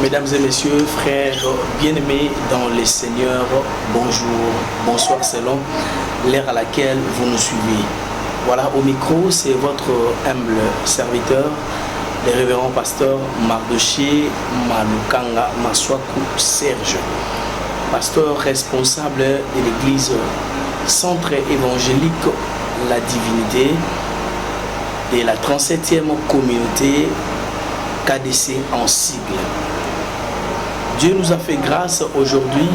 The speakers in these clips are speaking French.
Mesdames et messieurs, frères bien-aimés dans les Seigneurs, bonjour, bonsoir selon l'ère à laquelle vous nous suivez. Voilà, au micro, c'est votre humble serviteur, le révérend pasteur Mardoché Malukanga Maswaku Serge, pasteur responsable de l'église Centre évangélique La Divinité de la 37e communauté KDC en sigle. Dieu nous a fait grâce aujourd'hui.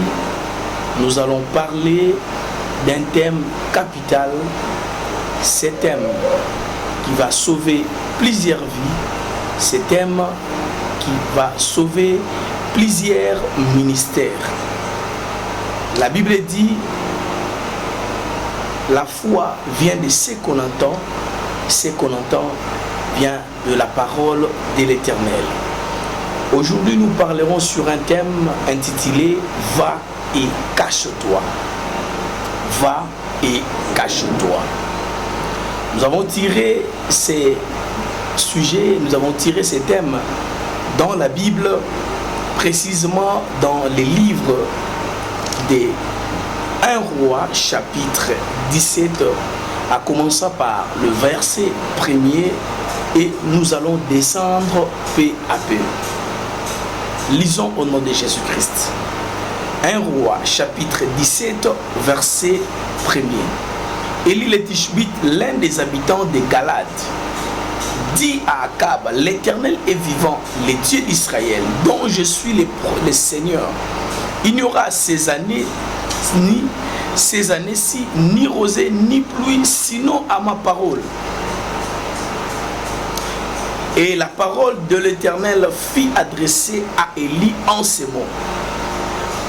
Nous allons parler d'un thème capital. Ce thème qui va sauver plusieurs vies. Ce thème qui va sauver plusieurs ministères. La Bible dit, la foi vient de ce qu'on entend. Ce qu'on entend vient de la parole de l'Éternel. Aujourd'hui, nous parlerons sur un thème intitulé « Va et cache-toi ». Va et cache-toi. Nous avons tiré ces sujets, nous avons tiré ces thèmes dans la Bible, précisément dans les livres des 1 Roi, chapitre 17, à commencer par le verset 1er, et nous allons descendre peu à peu. Lisons au nom de Jésus-Christ. 1 Roi, chapitre 17, verset 1er. Élie le Tishbite, l'un des habitants de Galade, dit à Akab, l'Éternel est vivant, le Dieu d'Israël, dont je suis le Seigneur. Il n'y aura ces années-ci, ni rosée, ni pluie, sinon à ma parole. Et la parole de l'Éternel fut adressée à Élie en ces mots.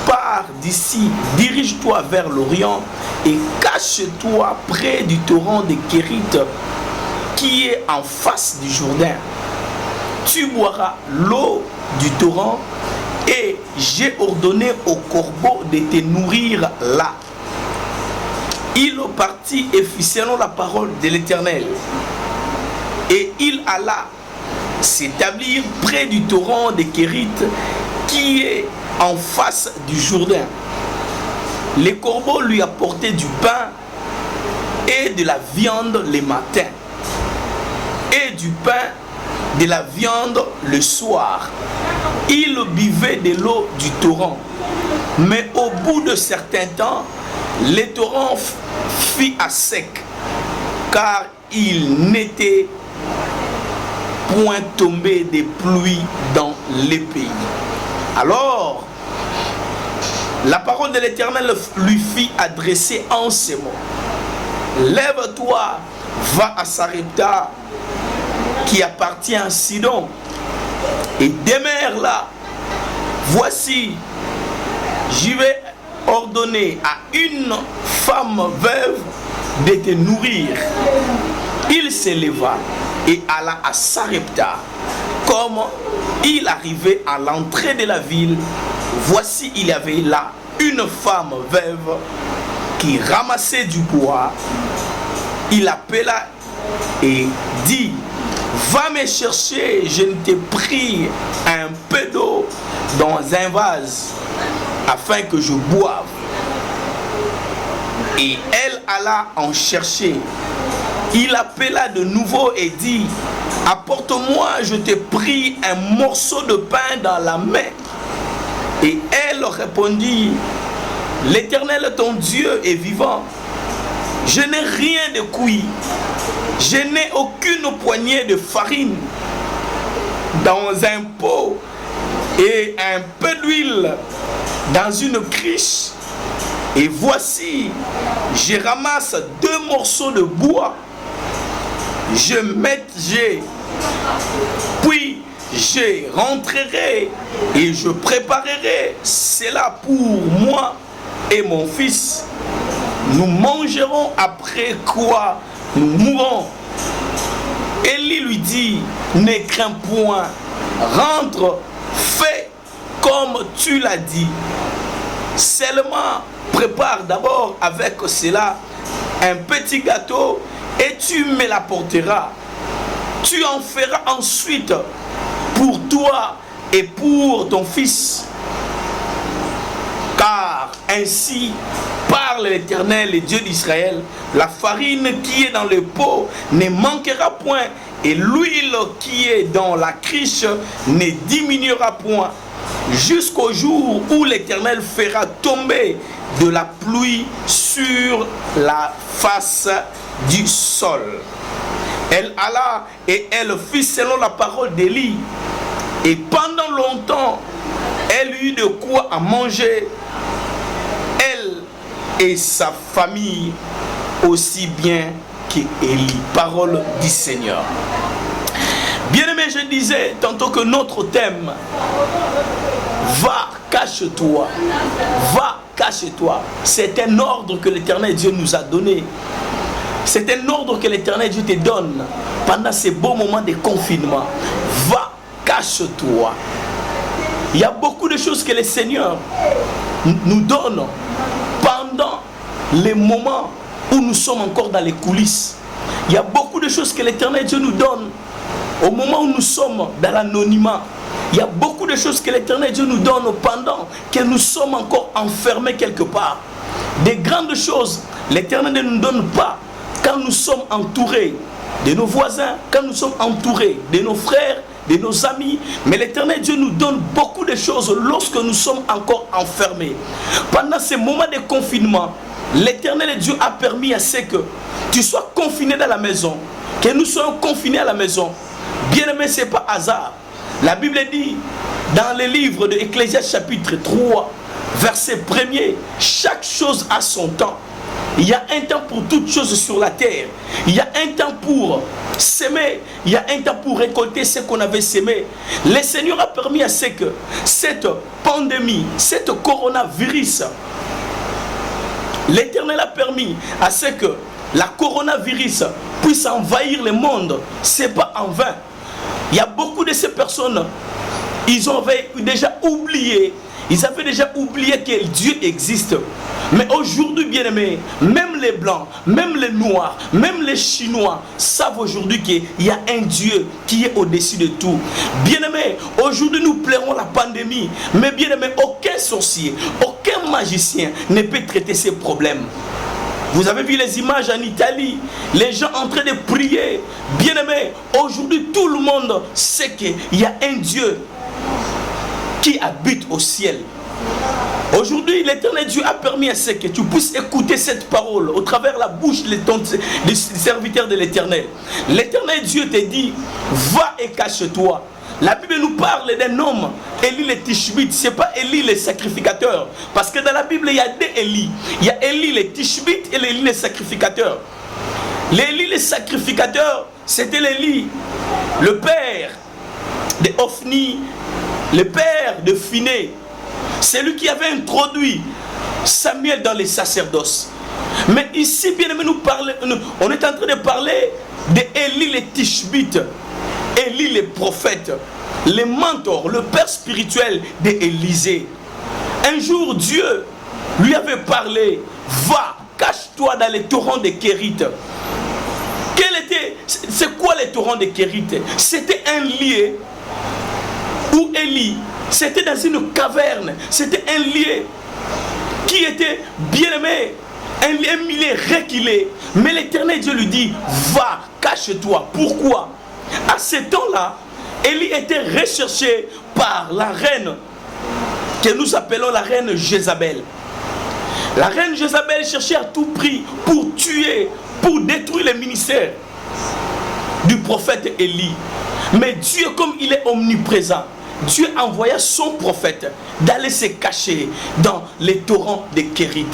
Pars d'ici, dirige-toi vers l'Orient et cache-toi près du torrent de Kérit qui est en face du Jourdain. Tu boiras l'eau du torrent et j'ai ordonné aux corbeaux de te nourrir là. Il partit et fit selon la parole de l'Éternel. Et il alla s'établir près du torrent de Kérit qui est en face du Jourdain. Les corbeaux lui apportaient du pain et de la viande le matin et du pain de la viande le soir. Il buvait de l'eau du torrent. Mais au bout de certain temps, le torrent fit à sec, car il n'était point tombé de pluie dans les pays. Alors, la parole de l'Éternel lui fit adresser en ces mots. Lève-toi, va à Sarepta, qui appartient à Sidon, et demeure là. Voici, je vais ordonner à une femme veuve de te nourrir. Il se leva et alla à Sarepta. Comme il arrivait à l'entrée de la ville, voici il y avait là une femme veuve qui ramassait du bois. Il appela et dit, va me chercher, je ne t'ai pris un peu d'eau dans un vase afin que je boive. Et elle alla en chercher. Il appela de nouveau et dit, apporte-moi, je t'ai pris un morceau de pain dans la main. Et elle répondit, l'Éternel ton Dieu est vivant. Je n'ai rien de cuit. Je n'ai aucune poignée de farine dans un pot et un peu d'huile dans une criche. Et voici, je ramasse 2 morceaux de bois. Puis je rentrerai et je préparerai cela pour moi et mon fils. Nous mangerons, après quoi nous mourrons. Élie lui dit, ne crains point, rentre, fais comme tu l'as dit. Seulement, prépare d'abord avec cela un petit gâteau et tu me l'apporteras. Tu en feras ensuite pour toi et pour ton fils. Car ainsi parle l'Éternel, le Dieu d'Israël, la farine qui est dans le pot ne manquera point, et l'huile qui est dans la cruche ne diminuera point, jusqu'au jour où l'Éternel fera tomber de la pluie sur la face du sol. Elle alla et elle fit selon la parole d'Élie, et pendant longtemps elle eut de quoi à manger, elle et sa famille, aussi bien qu'Élie. Parole du Seigneur. Bien-aimé, je disais tantôt que notre thème, va, cache-toi, va, cache-toi, c'est un ordre que l'Éternel Dieu nous a donné. C'est un ordre que l'Éternel Dieu te donne pendant ces beaux moments de confinement. Va, cache-toi. Il y a beaucoup de choses que le Seigneur nous donne pendant les moments où nous sommes encore dans les coulisses. Il y a beaucoup de choses que l'Éternel Dieu nous donne au moment où nous sommes dans l'anonymat. Il y a beaucoup de choses que l'Éternel Dieu nous donne pendant que nous sommes encore enfermés quelque part. Des grandes choses, l'Éternel ne nous donne pas quand nous sommes entourés de nos voisins, quand nous sommes entourés de nos frères, de nos amis. Mais l'Éternel Dieu nous donne beaucoup de choses lorsque nous sommes encore enfermés. Pendant ces moments de confinement, l'Éternel Dieu a permis à ce que tu sois confiné dans la maison, que nous soyons confinés à la maison. Bien aimé, ce n'est pas hasard. La Bible dit dans le livre de Ecclésiaste chapitre 3, verset 1er, chaque chose a son temps. Il y a un temps pour toutes choses sur la terre. Il y a un temps pour s'aimer. Il y a un temps pour récolter ce qu'on avait semé. Le Seigneur a permis à ce que cette pandémie, cette coronavirus, l'Éternel a permis à ce que la coronavirus puisse envahir le monde. Ce n'est pas en vain. Il y a beaucoup de ces personnes, ils avaient déjà oublié que Dieu existe. Mais aujourd'hui, bien-aimés, même les Blancs, même les Noirs, même les Chinois savent aujourd'hui qu'il y a un Dieu qui est au-dessus de tout. Bien-aimés, aujourd'hui nous pleurons la pandémie, mais bien-aimés, aucun sorcier, aucun magicien ne peut traiter ces problèmes. Vous avez vu les images en Italie, les gens en train de prier. Bien-aimés, aujourd'hui tout le monde sait qu'il y a un Dieu qui habite au ciel. Aujourd'hui, l'Éternel Dieu a permis à ce que tu puisses écouter cette parole au travers la bouche des serviteurs de l'Éternel. L'Éternel Dieu te dit, va et cache-toi. La Bible nous parle d'un homme, Élie le Tishbite. Ce n'est pas Élie le sacrificateur. Parce que dans la Bible, il y a deux Élie. Il y a Élie le Tishbite et Élie le sacrificateur. L'élie le sacrificateur, c'était l'Élie, le père de Ophni, le père de Phiné. C'est lui qui avait introduit Samuel dans les sacerdoces. Mais ici, bien aimé, on est en train de parler d'Élie le Tishbite, Élie le prophète, le mentor, le père spirituel d'Élisée. Un jour, Dieu lui avait parlé, va, cache-toi dans les torrents de Kérit. C'est quoi les torrents de Kérit? C'était un lieu où Élie, c'était dans une caverne, c'était un lieu qui était bien aimé, un lieu reculé. Mais l'Éternel Dieu lui dit, va, cache-toi. Pourquoi? À ce temps-là, Élie était recherché par la reine que nous appelons la reine Jézabel. La reine Jézabel cherchait à tout prix pour tuer, pour détruire le ministère du prophète Élie. Mais Dieu, comme il est omniprésent, Dieu envoya son prophète d'aller se cacher dans les torrents de Kérit.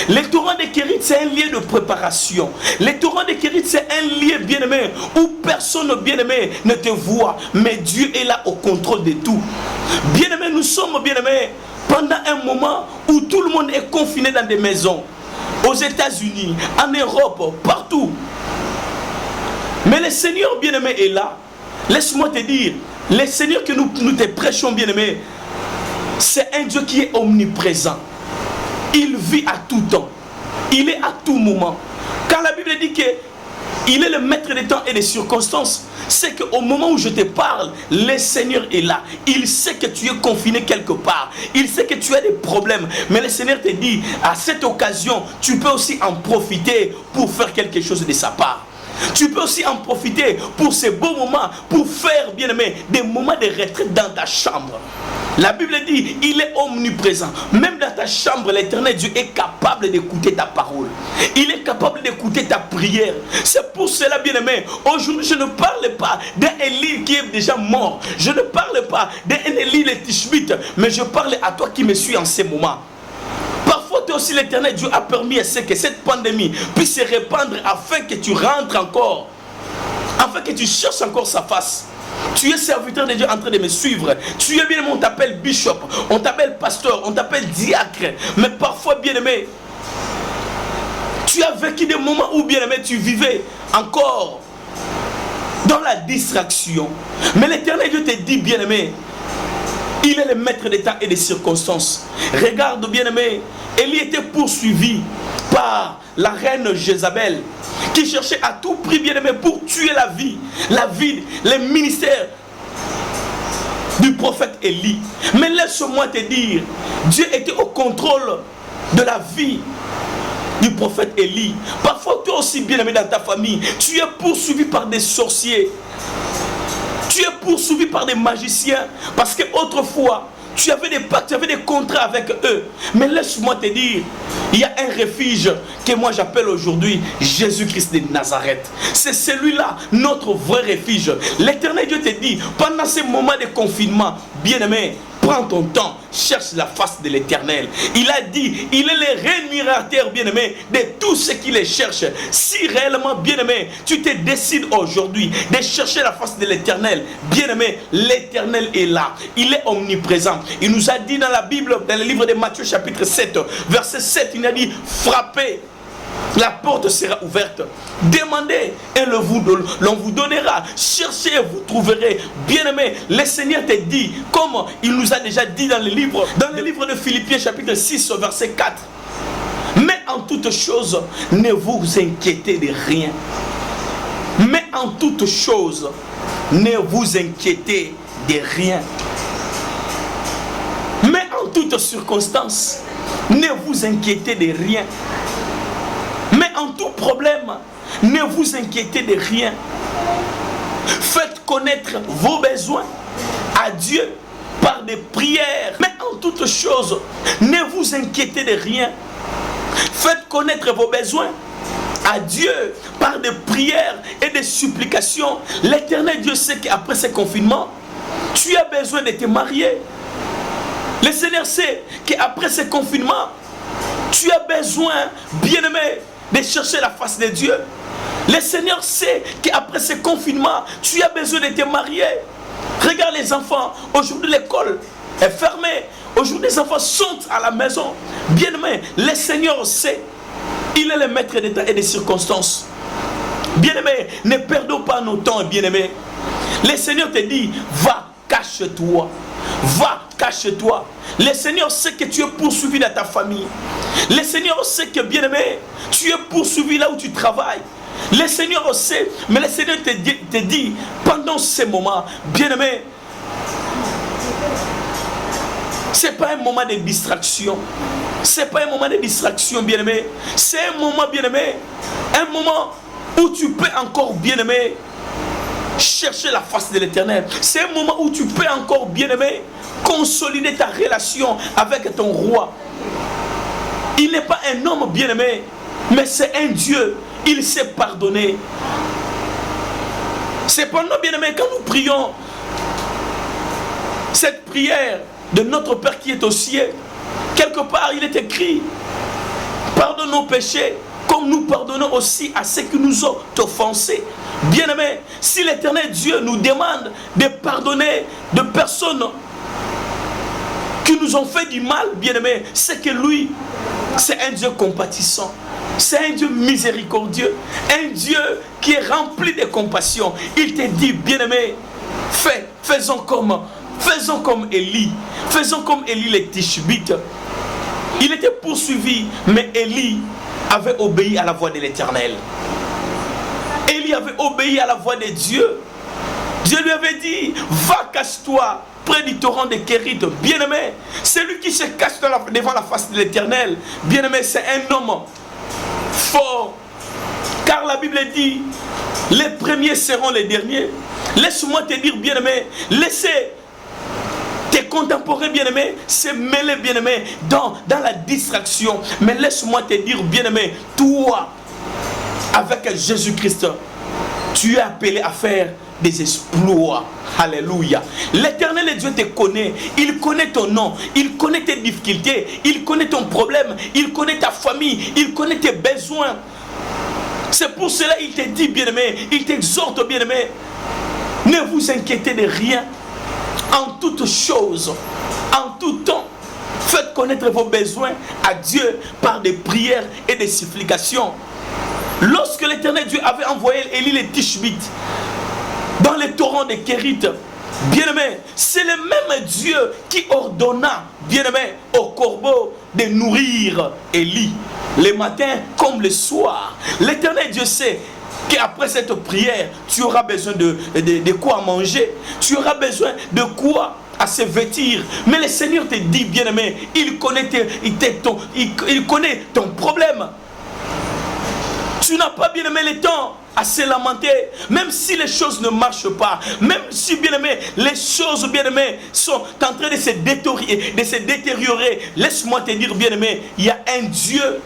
Les torrents de Kérit, c'est un lieu de préparation. Les torrents de Kérit, c'est un lieu bien-aimé où personne bien-aimé ne te voit. Mais Dieu est là au contrôle de tout. Bien-aimé, nous sommes bien-aimés pendant un moment où tout le monde est confiné dans des maisons. Aux États-Unis, en Europe, partout. Mais le Seigneur bien-aimé est là. Laisse-moi te dire, le Seigneur que nous te prêchons, bien-aimé, c'est un Dieu qui est omniprésent. Il vit à tout temps. Il est à tout moment. Quand la Bible dit que Il est le maître des temps et des circonstances. C'est qu'au moment où je te parle, le Seigneur est là. Il sait que tu es confiné quelque part. Il sait que tu as des problèmes. Mais le Seigneur te dit, à cette occasion, tu peux aussi en profiter pour faire quelque chose de sa part. Tu peux aussi en profiter pour ces beaux moments, pour faire, bien aimé, des moments de retraite dans ta chambre. La Bible dit, il est omniprésent. Même dans ta chambre, l'Éternel Dieu est capable d'écouter ta parole. Il est capable d'écouter ta prière. C'est pour cela, bien aimé, aujourd'hui je ne parle pas d'un Élie qui est déjà mort. Je ne parle pas d'un Élie le Tishbite, mais je parle à toi qui me suis en ces moments. Parfois, toi aussi, l'Éternel Dieu a permis à ce que cette pandémie puisse se répandre afin que tu rentres encore, afin que tu cherches encore sa face. Tu es serviteur de Dieu en train de me suivre. Tu es bien-aimé, on t'appelle bishop, on t'appelle pasteur, on t'appelle diacre. Mais parfois, bien-aimé, tu as vécu des moments où, bien-aimé, tu vivais encore dans la distraction. Mais l'Éternel Dieu te dit, bien-aimé, il est le maître des temps et des circonstances. Regarde, bien-aimé, Élie était poursuivi par la reine Jézabel, qui cherchait à tout prix, bien-aimé, pour tuer la vie, le ministère du prophète Élie. Mais laisse-moi te dire, Dieu était au contrôle de la vie du prophète Élie. Parfois, toi aussi, bien-aimé, dans ta famille, tu es poursuivi par des sorciers. Tu es poursuivi par des magiciens. Parce qu'autrefois, tu avais des pactes, tu avais des contrats avec eux. Mais laisse-moi te dire, il y a un refuge que moi j'appelle aujourd'hui Jésus-Christ de Nazareth. C'est celui-là, notre vrai refuge. L'Éternel Dieu te dit, pendant ces moments de confinement, bien-aimé, prends ton temps, cherche la face de l'Éternel. Il a dit, il est le rémunérateur, bien-aimé, de tout ce qui les cherche. Si réellement, bien-aimé, tu te décides aujourd'hui de chercher la face de l'Éternel, bien-aimé, l'Éternel est là. Il est omniprésent. Il nous a dit dans la Bible, dans le livre de Matthieu chapitre 7, verset 7, il a dit, frappez. La porte sera ouverte. Demandez et l'on vous donnera. Cherchez et vous trouverez. Bien-aimé, le Seigneur te dit, comme il nous a déjà dit dans le livre de Philippiens chapitre 6 verset 4. Mais en toutes choses, ne vous inquiétez de rien. Mais en toutes choses, ne vous inquiétez de rien. Mais en toutes circonstances, ne vous inquiétez de rien. Mais en tout problème, ne vous inquiétez de rien. Faites connaître vos besoins à Dieu par des prières. Mais en toutes choses, ne vous inquiétez de rien. Faites connaître vos besoins à Dieu par des prières et des supplications. L'Éternel Dieu sait qu'après ce confinement, tu as besoin de te marier. Le Seigneur sait qu'après ce confinement, tu as besoin, bien-aimé, de chercher la face de Dieu. Le Seigneur sait qu'après ce confinement, tu as besoin de te marier. Regarde les enfants, aujourd'hui l'école est fermée. Aujourd'hui les enfants sont à la maison. Bien-aimé, le Seigneur sait. Il est le maître des temps et des circonstances. Bien-aimé, ne perdons pas nos temps, bien-aimé. Le Seigneur te dit, va, cache-toi. Va, cache-toi. Le Seigneur sait que tu es poursuivi dans ta famille. Le Seigneur sait que, bien-aimé, tu es poursuivi là où tu travailles. Le Seigneur sait, mais le Seigneur te dit, pendant ces moments, bien-aimé, ce n'est pas un moment de distraction. Ce n'est pas un moment de distraction, bien-aimé. C'est un moment, bien-aimé, un moment où tu peux encore, bien-aimé, chercher la face de l'Éternel. C'est un moment où tu peux encore, bien-aimé, consolider ta relation avec ton roi. Il n'est pas un homme, bien-aimé, mais c'est un Dieu. Il sait pardonner. Cependant, bien-aimé, quand nous prions cette prière de notre Père qui est aux cieux, quelque part il est écrit, pardonne nos péchés comme nous pardonnons aussi à ceux qui nous ont offensés. Bien-aimé, si l'Éternel Dieu nous demande de pardonner de personnes qui nous ont fait du mal, bien-aimé, c'est que lui, c'est un Dieu compatissant. C'est un Dieu miséricordieux, un Dieu qui est rempli de compassion. Il te dit, bien-aimé, faisons comme Élie. Faisons comme Élie les Tishbites. Il était poursuivi, mais Élie avait obéi à la voix de l'Éternel. Élie avait obéi à la voix de Dieu. Dieu lui avait dit, va, cache-toi près du torrent de Kérit. Bien-aimé, celui qui se cache devant la face de l'Éternel, bien-aimé, c'est un homme fort. Car la Bible dit, les premiers seront les derniers. Laisse-moi te dire, bien-aimé, laissez tes contemporains, bien-aimés, se mêler, bien-aimé, dans la distraction. Mais laisse-moi te dire, bien-aimé, toi, avec Jésus-Christ, tu es appelé à faire des exploits. Alléluia. L'Éternel Dieu te connaît. Il connaît ton nom. Il connaît tes difficultés. Il connaît ton problème. Il connaît ta famille. Il connaît tes besoins. C'est pour cela qu'il te dit, bien-aimé, il t'exhorte, bien-aimé, ne vous inquiétez de rien. En toutes choses, en tout temps, faites connaître vos besoins à Dieu par des prières et des supplications. Lorsque l'Éternel Dieu avait envoyé Élie le Tishbite dans les torrents de Kérit, bien-aimé, c'est le même Dieu qui ordonna, bien-aimé, au corbeau de nourrir Élie, le matin comme le soir. L'Éternel Dieu sait qu'après cette prière, tu auras besoin de quoi manger, tu auras besoin de quoi à se vêtir. Mais le Seigneur te dit, bien-aimé, il connaît ton problème. Tu n'as pas, bien-aimé, le temps à se lamenter, même si les choses ne marchent pas, même si, bien-aimé, les choses, bien-aimé, sont en train de se détériorer. Laisse-moi te dire, bien-aimé, il y a un Dieu,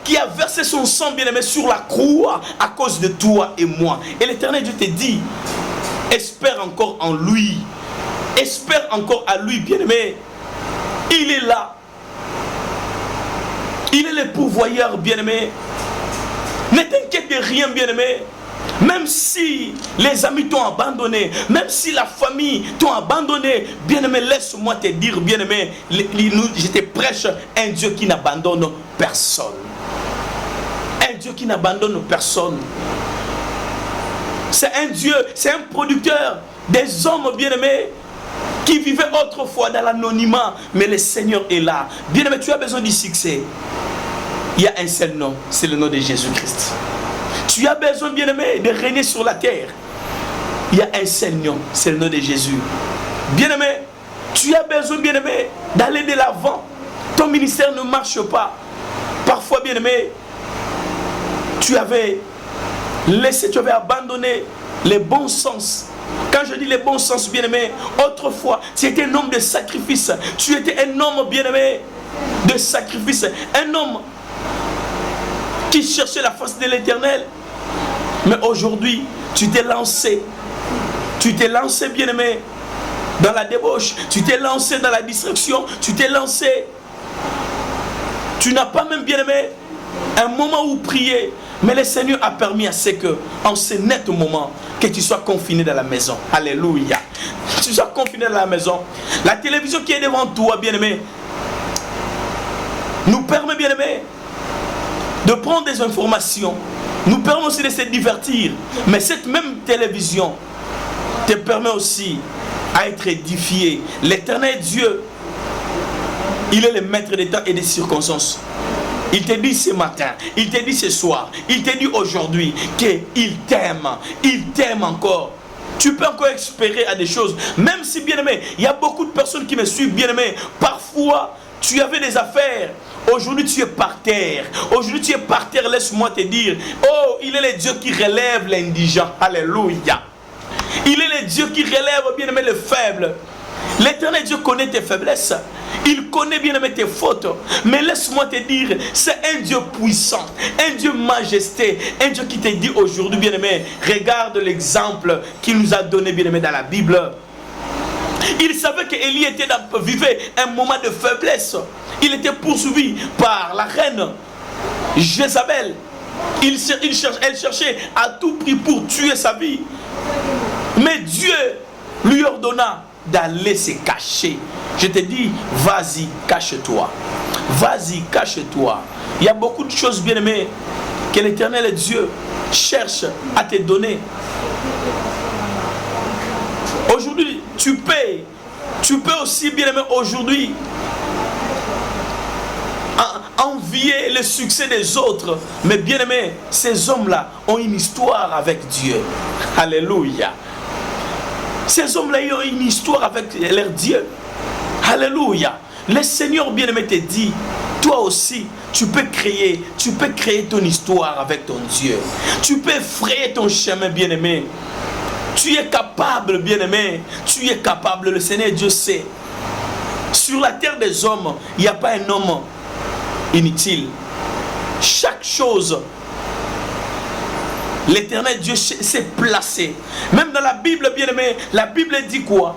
qui a versé son sang, bien-aimé, sur la croix à cause de toi et moi. Et l'Éternel Dieu te dit, espère encore en lui, espère encore à lui, bien-aimé. Il est là. Il est le pourvoyeur, bien-aimé. Ne t'inquiète de rien, bien-aimé. Même si les amis t'ont abandonné, même si la famille t'ont abandonné, bien-aimé, laisse-moi te dire, bien-aimé, je te prêche un Dieu qui n'abandonne personne. Un Dieu qui n'abandonne personne. C'est un Dieu, c'est un producteur des hommes, bien-aimés, qui vivaient autrefois dans l'anonymat, mais le Seigneur est là. Bien-aimé, tu as besoin du succès. Il y a un seul nom, c'est le nom de Jésus-Christ. Tu as besoin, bien-aimé, de régner sur la terre. Il y a un seul nom, c'est le nom de Jésus. Bien-aimé, tu as besoin, bien-aimé, d'aller de l'avant. Ton ministère ne marche pas. Parfois, bien-aimé, tu avais abandonné les bons sens. Quand je dis les bons sens, bien-aimé, autrefois, tu étais un homme de sacrifice. Tu étais un homme, bien-aimé, de sacrifice. Un homme qui cherchait la face de l'Éternel. Mais aujourd'hui, tu t'es lancé. Tu t'es lancé, bien-aimé, dans la débauche. Tu t'es lancé dans la distraction. Tu t'es lancé. Tu n'as pas même, bien-aimé, un moment où prier. Mais le Seigneur a permis à ce que, en ce net moment, que tu sois confiné dans la maison. Alléluia. Tu sois confiné dans la maison. La télévision qui est devant toi, bien-aimé, nous permet, bien-aimé, de prendre des informations. Nous permet aussi de se divertir. Mais cette même télévision te permet aussi à être édifié. L'Éternel Dieu, il est le maître des temps et des circonstances. Il te dit ce matin, il te dit ce soir, il te dit aujourd'hui qu'il t'aime encore. Tu peux encore espérer à des choses, même si, bien-aimé, il y a beaucoup de personnes qui me suivent, bien-aimé. Parfois, tu avais des affaires, aujourd'hui tu es par terre. Aujourd'hui tu es par terre, laisse-moi te dire, oh, il est le Dieu qui relève l'indigent. Alléluia. Il est le Dieu qui relève, bien-aimé, le faible. L'Éternel Dieu connaît tes faiblesses. Il connaît, bien-aimé, tes fautes. Mais laisse-moi te dire, c'est un Dieu puissant, un Dieu majesté, un Dieu qui te dit aujourd'hui, bien-aimé, regarde l'exemple qu'il nous a donné, bien-aimé, dans la Bible. Il savait qu'Élie vivait un moment de faiblesse. Il était poursuivi par la reine Jézabel. Elle cherchait à tout prix pour tuer sa vie. Mais Dieu lui ordonna d'aller se cacher. Je te dis, vas-y, cache-toi. Vas-y, cache-toi. Il y a beaucoup de choses, bien-aimées, que l'Éternel Dieu cherche à te donner. Aujourd'hui, tu peux aussi, bien-aimé, aujourd'hui, envier le succès des autres. Mais bien aimé, ces hommes-là ont une histoire avec Dieu. Alléluia. Ces hommes-là ont une histoire avec leur Dieu. Alléluia. Le Seigneur bien-aimé te dit, toi aussi, tu peux créer ton histoire avec ton Dieu. Tu peux frayer ton chemin, bien-aimé. Tu es capable, bien-aimé. Tu es capable. Le Seigneur Dieu sait. Sur la terre des hommes, il n'y a pas un homme inutile. Chaque chose, l'Éternel Dieu s'est placé. Même dans la Bible, bien-aimé, la Bible dit quoi?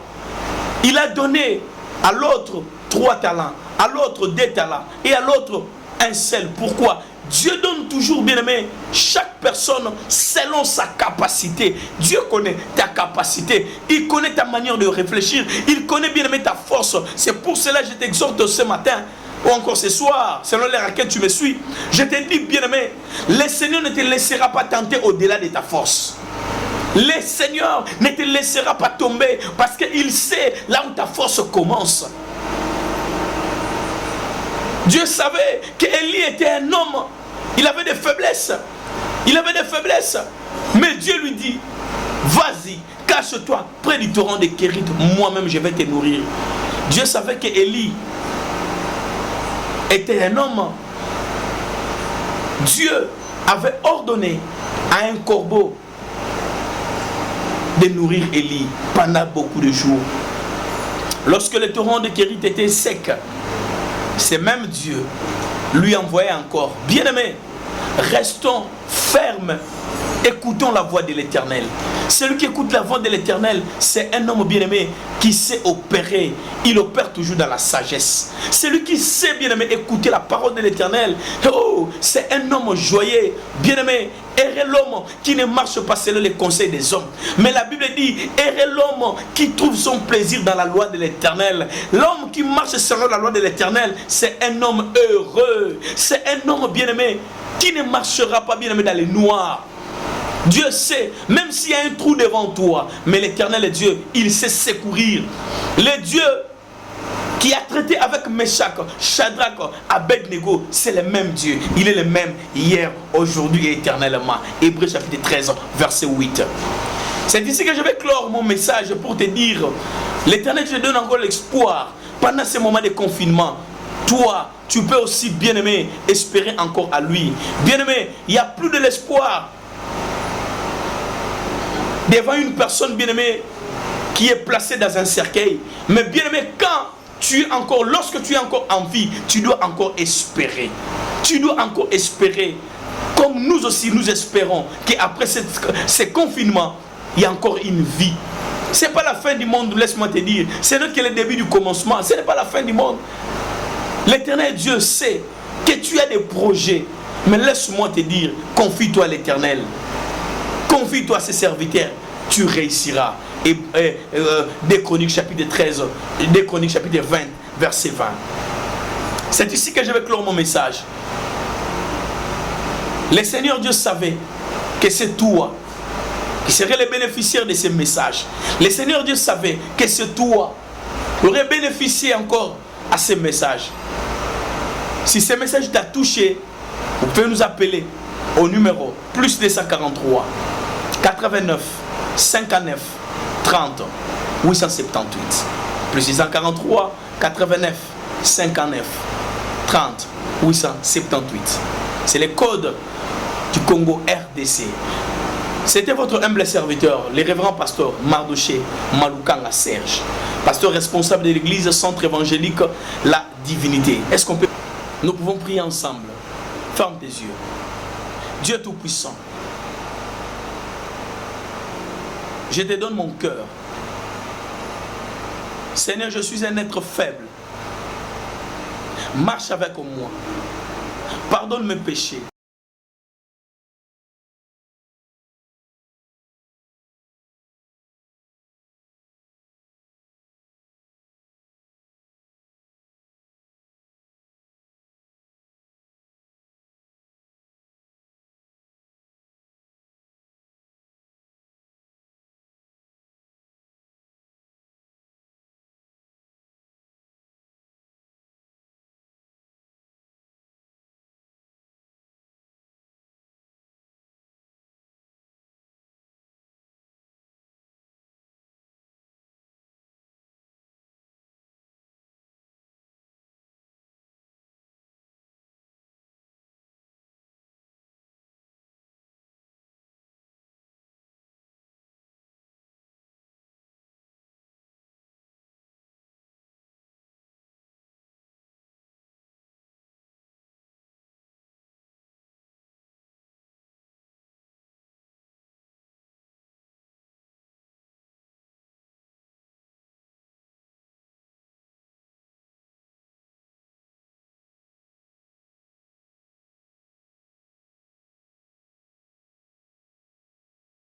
Il a donné à l'autre 3 talents, à l'autre 2 talents et à l'autre un seul. Pourquoi? Dieu donne toujours, bien-aimé, chaque personne selon sa capacité. Dieu connaît ta capacité. Il connaît ta manière de réfléchir. Il connaît, bien-aimé, ta force. C'est pour cela que je t'exhorte ce matin, ou encore ce soir, selon l'heure à laquelle tu me suis. Je te dis, bien-aimé, le Seigneur ne te laissera pas tenter au-delà de ta force. Le Seigneur ne te laissera pas tomber parce qu'il sait là où ta force commence. Dieu savait qu'Élie était un homme. Il avait des faiblesses. Il avait des faiblesses. Mais Dieu lui dit, vas-y, cache-toi près du torrent de Kérit. Moi-même, je vais te nourrir. Dieu savait qu'Élie était un homme. Dieu avait ordonné à un corbeau de nourrir Élie pendant beaucoup de jours. Lorsque le torrent de Kérit était sec, c'est même Dieu lui envoyait encore. Bien-aimé, restons fermes, écoutons la voix de l'Éternel. Celui qui écoute la voix de l'Éternel, c'est un homme bien-aimé qui sait opérer. Il opère toujours dans la sagesse. Celui qui sait, bien-aimé, écouter la parole de l'Éternel, oh, c'est un homme joyeux. Bien-aimé, errez l'homme qui ne marche pas selon les conseils des hommes. Mais la Bible dit, errez l'homme qui trouve son plaisir dans la loi de l'Éternel. L'homme qui marche selon la loi de l'Éternel, c'est un homme heureux. C'est un homme, bien-aimé, qui ne marchera pas, bien-aimé, dans les noirs. Dieu sait, même s'il y a un trou devant toi, mais l'Éternel est Dieu, il sait secourir. Le Dieu qui a traité avec Meshach, Shadrach, Abednego, c'est le même Dieu. Il est le même hier, aujourd'hui et éternellement. Hébreux chapitre 13, verset 8. C'est ici que je vais clore mon message pour te dire, l'Éternel te donne encore l'espoir pendant ces moments de confinement. Toi, tu peux aussi, bien-aimé, espérer encore à lui. Bien-aimé, il n'y a plus de l'espoir devant une personne, bien-aimée, qui est placée dans un cercueil. Mais bien-aimé, lorsque tu es encore en vie, tu dois encore espérer. Tu dois encore espérer. Comme nous aussi, nous espérons qu'après ce confinement, il y a encore une vie. Ce n'est pas la fin du monde, laisse-moi te dire. Ce n'est que le début du commencement. Ce n'est pas la fin du monde. L'Éternel Dieu sait que tu as des projets. Mais laisse-moi te dire, confie-toi à l'Éternel. Confie-toi à ses serviteurs, tu réussiras. Et 2 Chroniques chapitre 13, 2 Chroniques chapitre 20, verset 20. C'est ici que je vais clore mon message. Le Seigneur Dieu savait que c'est toi qui serais le bénéficiaire de ce message. Le Seigneur Dieu savait que c'est toi qui aurais bénéficié encore à ce message. Si ce message t'a touché, vous pouvez nous appeler au numéro plus 243 89 59 30 878 plus 643 89 59 30 878. C'est le code du Congo RDC. C'était votre humble serviteur, le révérend pasteur Mardoché Malukanga Serge, pasteur responsable de l'église centre évangélique La Divinité. Est-ce qu'on peut... Nous pouvons prier ensemble. Ferme tes yeux. Dieu Tout-Puissant, je te donne mon cœur. Seigneur, je suis un être faible. Marche avec moi. Pardonne mes péchés.